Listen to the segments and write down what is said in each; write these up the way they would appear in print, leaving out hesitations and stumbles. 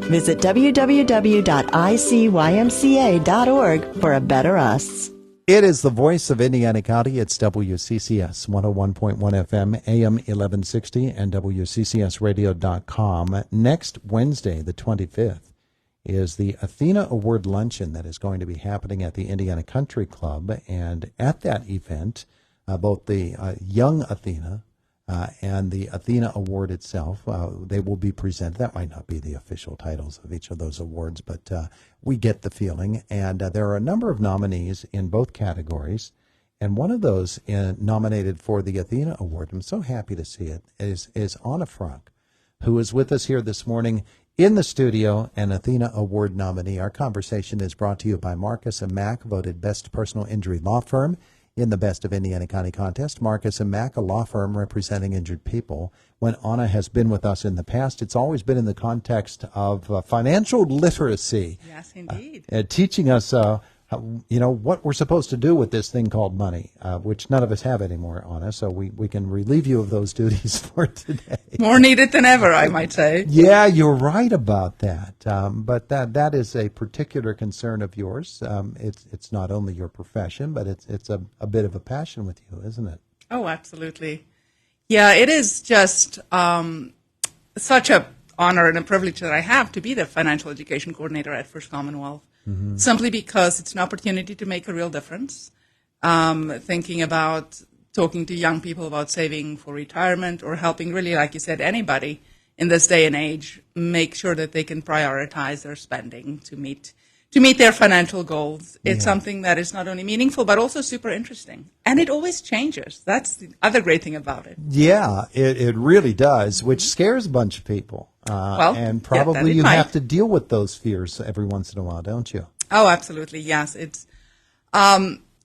Visit www.icymca.org for a better us. It is the voice of Indiana County. It's WCCS 101.1 FM, AM 1160, and WCCSradio.com. Next Wednesday, the 25th, is the Athena Award Luncheon that is going to be happening at the Indiana Country Club. And at that event, both the Young Athena and the Athena Award itself, they will be presented. That might not be the official titles of each of those awards, but we get the feeling. And there are a number of nominees in both categories. And one of those nominated for the Athena Award, I'm so happy to see it, is Anna Frank, who is with us here this morning in the studio, an Athena Award nominee. Our conversation is brought to you by Marcus & Mack, voted Best Personal Injury Law Firm in the Best of Indiana County contest. Marcus & Mack, a law firm representing injured people. When Anna has been with us in the past, it's always been in the context of financial literacy. Yes, indeed. Teaching us, what we're supposed to do with this thing called money, which none of us have anymore, Anna, so we can relieve you of those duties for today. More needed than ever, I might say. Yeah, you're right about that. But that is a particular concern of yours. It's not only your profession, but it's a bit of a passion with you, isn't it? Oh, absolutely. Yeah, it is just such an honor and a privilege that I have to be the financial education coordinator at First Commonwealth. Mm-hmm. Simply because it's an opportunity to make a real difference. Thinking about talking to young people about saving for retirement, or helping really, like you said, anybody in this day and age make sure that they can prioritize their spending to meet their financial goals. It's something that is not only meaningful but also super interesting, and it always changes. That's the other great thing about it. Yeah, it really does, which scares a bunch of people. And probably you have to deal with those fears every once in a while, don't you? Oh, absolutely, yes. It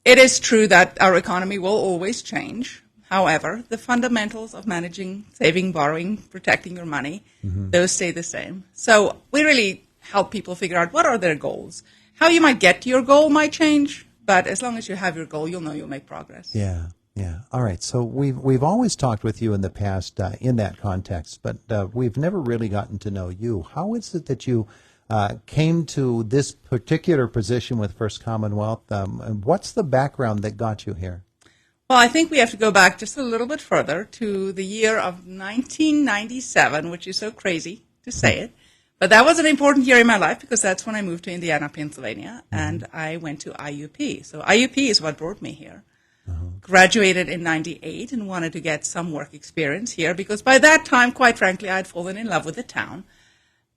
is true that our economy will always change. However, the fundamentals of managing, saving, borrowing, protecting your money, those stay the same. So we really help people figure out what are their goals. How you might get to your goal might change, but as long as you have your goal, you'll know you'll make progress. Yeah. Yeah. All right. So we've always talked with you in the past in that context, but we've never really gotten to know you. How is it that you came to this particular position with First Commonwealth? And what's the background that got you here? Well, I think we have to go back just a little bit further to the year of 1997, which is so crazy to say it. But that was an important year in my life because that's when I moved to Indiana, Pennsylvania, and I went to IUP. So IUP is what brought me here. Graduated in 98 and wanted to get some work experience here because by that time, quite frankly, I had fallen in love with the town.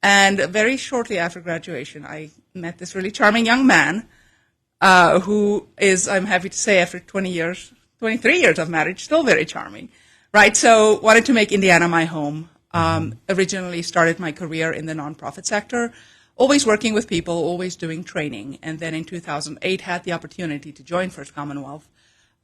And very shortly after graduation, I met this really charming young man who is, I'm happy to say, after 23 years of marriage, still very charming. Right, so wanted to make Indiana my home. Originally started my career in the nonprofit sector, always working with people, always doing training. And then in 2008, had the opportunity to join First Commonwealth.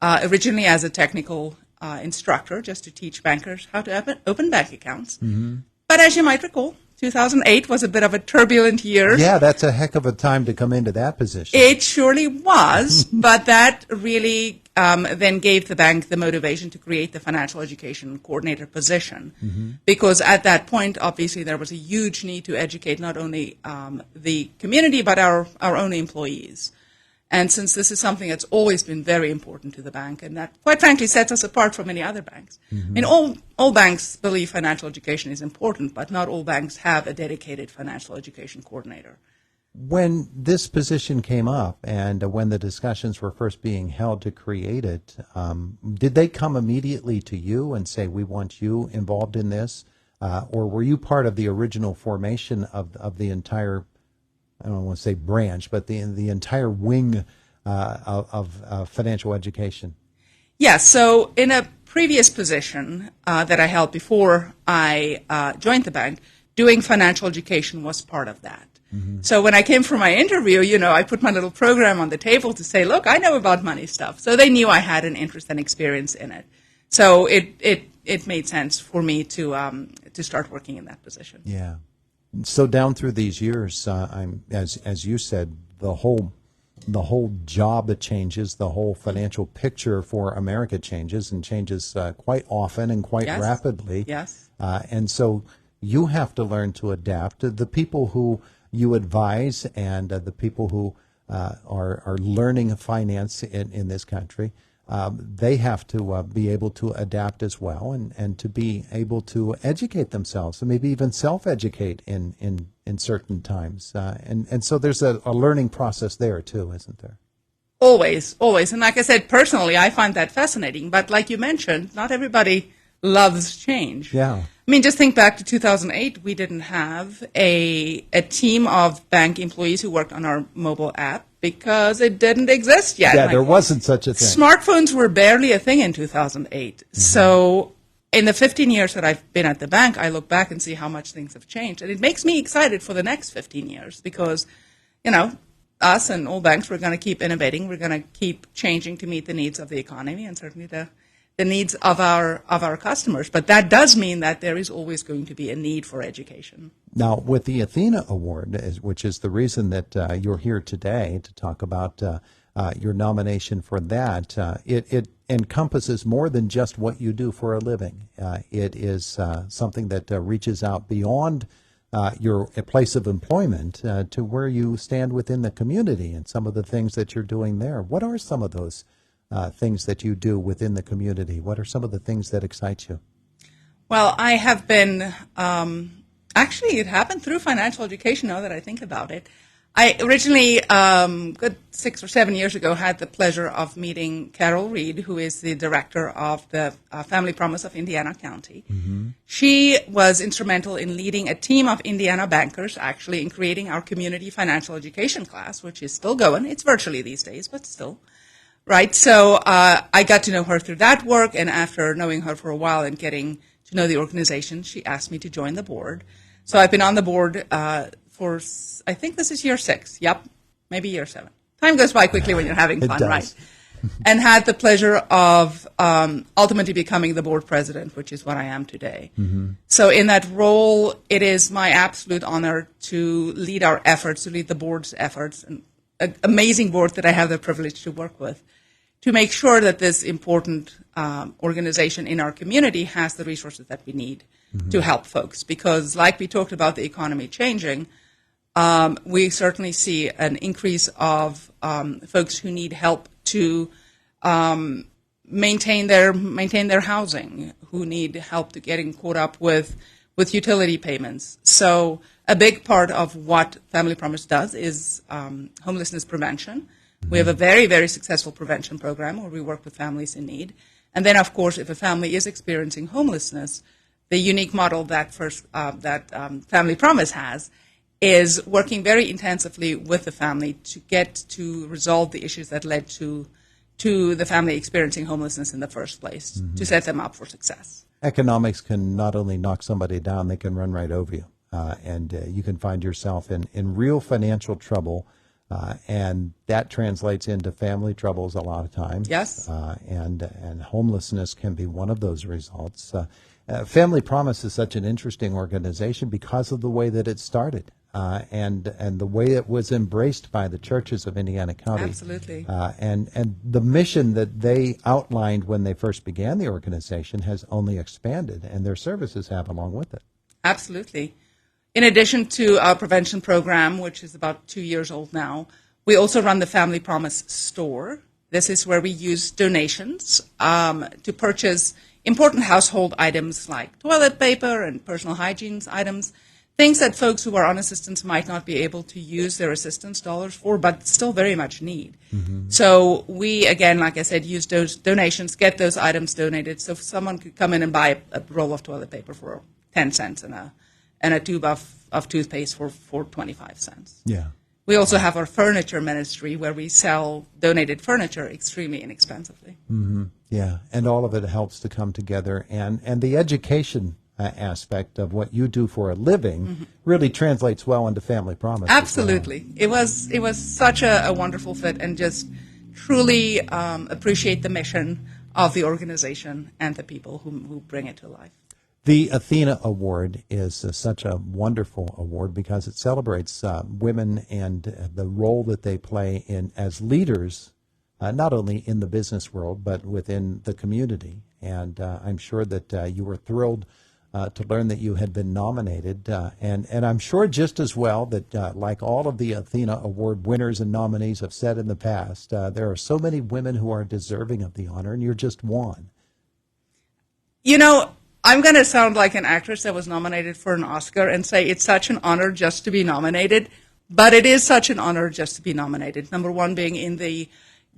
Originally as a technical instructor, just to teach bankers how to open bank accounts. But as you might recall, 2008 was a bit of a turbulent year. Yeah, that's a heck of a time to come into that position. It surely was, but that really then gave the bank the motivation to create the financial education coordinator position. Because at that point, obviously, there was a huge need to educate not only the community, but our own employees. And since this is something that's always been very important to the bank, and that, quite frankly, sets us apart from many other banks. I mean, all banks believe financial education is important, but not all banks have a dedicated financial education coordinator. When this position came up and when the discussions were first being held to create it, did they come immediately to you and say, we want you involved in this? Or were you part of the original formation of the entire, I don't want to say branch, but the entire wing of financial education? Yes. So in a previous position that I held before I joined the bank, doing financial education was part of that. So when I came for my interview, I put my little program on the table to say, look, I know about money stuff. So they knew I had an interest and experience in it. So it made sense for me to start working in that position. Yeah. So down through these years, as you said, the whole job changes, the whole financial picture for America changes, and changes quite often and quite rapidly. Yes. And so you have to learn to adapt. The people who you advise and the people who are learning finance in this country, they have to be able to adapt as well and to be able to educate themselves and maybe even self-educate in certain times. And so there's a learning process there too, isn't there? Always, always. And like I said, personally, I find that fascinating. But like you mentioned, not everybody loves change. Yeah. I mean, just think back to 2008. We didn't have a team of bank employees who worked on our mobile app because it didn't exist yet. Yeah, there wasn't such a thing. Smartphones were barely a thing in 2008. Mm-hmm. So in the 15 years that I've been at the bank, I look back and see how much things have changed. And it makes me excited for the next 15 years because, us and all banks, we're going to keep innovating. We're going to keep changing to meet the needs of the economy and certainly the needs of our customers. But that does mean that there is always going to be a need for education. Now, with the Athena Award, which is the reason that you're here today to talk about your nomination for that, it encompasses more than just what you do for a living. It is something that reaches out beyond your place of employment to where you stand within the community and some of the things that you're doing there. What are some of those things that you do within the community? What are some of the things that excite you? Well, I have been, actually it happened through financial education now that I think about it. I originally, good 6 or 7 years ago, had the pleasure of meeting Carol Reed, who is the director of the Family Promise of Indiana County. Mm-hmm. She was instrumental in leading a team of Indiana bankers, actually, in creating our community financial education class, which is still going. It's virtually these days, but still. Right, so I got to know her through that work, and after knowing her for a while and getting to know the organization, she asked me to join the board. So I've been on the board for, I think this is year 6. Yep, maybe year 7. Time goes by quickly when you're having fun, right? And had the pleasure of ultimately becoming the board president, which is what I am today. Mm-hmm. So in that role, it is my absolute honor to lead our efforts, to lead the board's efforts, and an amazing board that I have the privilege to work with, to make sure that this important organization in our community has the resources that we need mm-hmm. to help folks. Because like we talked about the economy changing, we certainly see an increase of folks who need help to maintain their housing, who need help to getting caught up with utility payments. So a big part of what Family Promise does is homelessness prevention. We have a very, very successful prevention program where we work with families in need. And then, of course, if a family is experiencing homelessness, the unique model that Family Promise has is working very intensively with the family to get to resolve the issues that led to the family experiencing homelessness in the first place, mm-hmm. to set them up for success. Economics can not only knock somebody down, they can run right over you. And you can find yourself in real financial trouble, and that translates into family troubles a lot of times. Yes. And homelessness can be one of those results. Family Promise is such an interesting organization because of the way that it started and the way it was embraced by the churches of Indiana County. Absolutely. And the mission that they outlined when they first began the organization has only expanded, and their services have along with it. Absolutely. In addition to our prevention program, which is about 2 years old now, we also run the Family Promise store. This is where we use donations to purchase important household items like toilet paper and personal hygiene items, things that folks who are on assistance might not be able to use their assistance dollars for, but still very much need. Mm-hmm. So we, again, like I said, use those donations, get those items donated. So if someone could come in and buy a roll of toilet paper for 10 cents and a tube of toothpaste for 25 cents. Yeah. We also have our furniture ministry where we sell donated furniture extremely inexpensively. Mm-hmm. Yeah, and all of it helps to come together. And the education aspect of what you do for a living mm-hmm. really translates well into Family Promise. Absolutely. Well. It was such a wonderful fit, and just truly appreciate the mission of the organization and the people who bring it to life. The Athena Award is such a wonderful award because it celebrates women and the role that they play as leaders, not only in the business world, but within the community. And I'm sure that you were thrilled to learn that you had been nominated. And I'm sure just as well that, like all of the Athena Award winners and nominees have said in the past, there are so many women who are deserving of the honor, and you're just one. You know, I'm going to sound like an actress that was nominated for an Oscar and say it's such an honor just to be nominated, but it is such an honor just to be nominated. Number one, being in the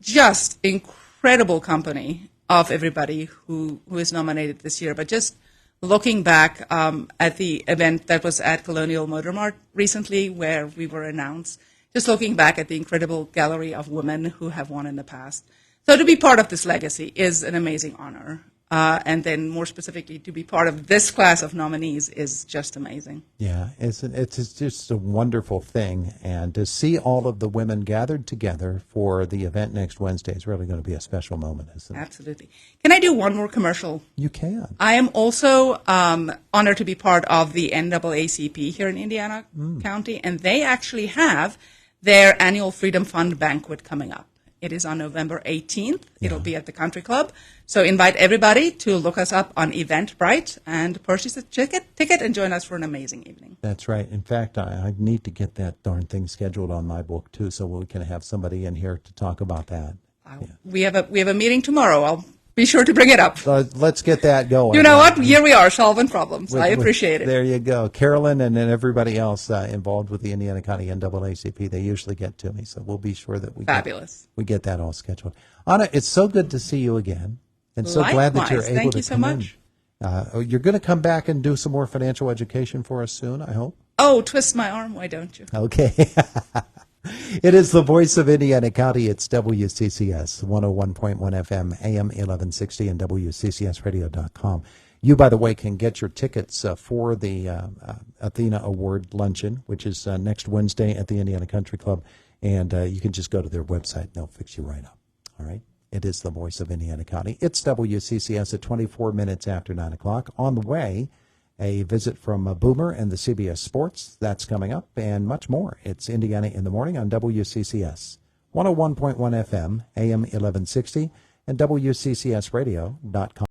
just incredible company of everybody who is nominated this year. But just looking back at the event that was at Colonial Motor Mart recently where we were announced, just looking back at the incredible gallery of women who have won in the past. So to be part of this legacy is an amazing honor. And then more specifically, to be part of this class of nominees is just amazing. Yeah, it's just a wonderful thing. And to see all of the women gathered together for the event next Wednesday is really going to be a special moment, isn't it? Absolutely. Can I do one more commercial? You can. I am also honored to be part of the NAACP here in Indiana County, and they actually have their annual Freedom Fund banquet coming up. It is on November 18th. It'll be at the Country Club. So invite everybody to look us up on Eventbrite and purchase a ticket and join us for an amazing evening. That's right. In fact, I need to get that darn thing scheduled on my book, too, so we can have somebody in here to talk about that. We have a meeting tomorrow. I'll be sure to bring it up. Let's get that going. You know what? Here we are, solving problems. I appreciate it. There you go. Carolyn and then everybody else involved with the Indiana County NAACP, they usually get to me, so we'll be sure that we get that all scheduled. Anna, it's so good to see you again, and so glad that you're able to come in. Thank you so much. You're going to come back and do some more financial education for us soon, I hope? Oh, twist my arm, why don't you? Okay. It is the voice of Indiana County. It's WCCS 101.1 FM, AM 1160, and WCCSradio.com. You, by the way, can get your tickets for the Athena Award luncheon, which is next Wednesday at the Indiana Country Club, and you can just go to their website, and they'll fix you right up. All right? It is the voice of Indiana County. It's WCCS at 24 minutes after 9 o'clock. On the way, a visit from Boomer and the CBS Sports. That's coming up, and much more. It's Indiana in the Morning on WCCS 101.1 FM, AM 1160, and WCCSradio.com.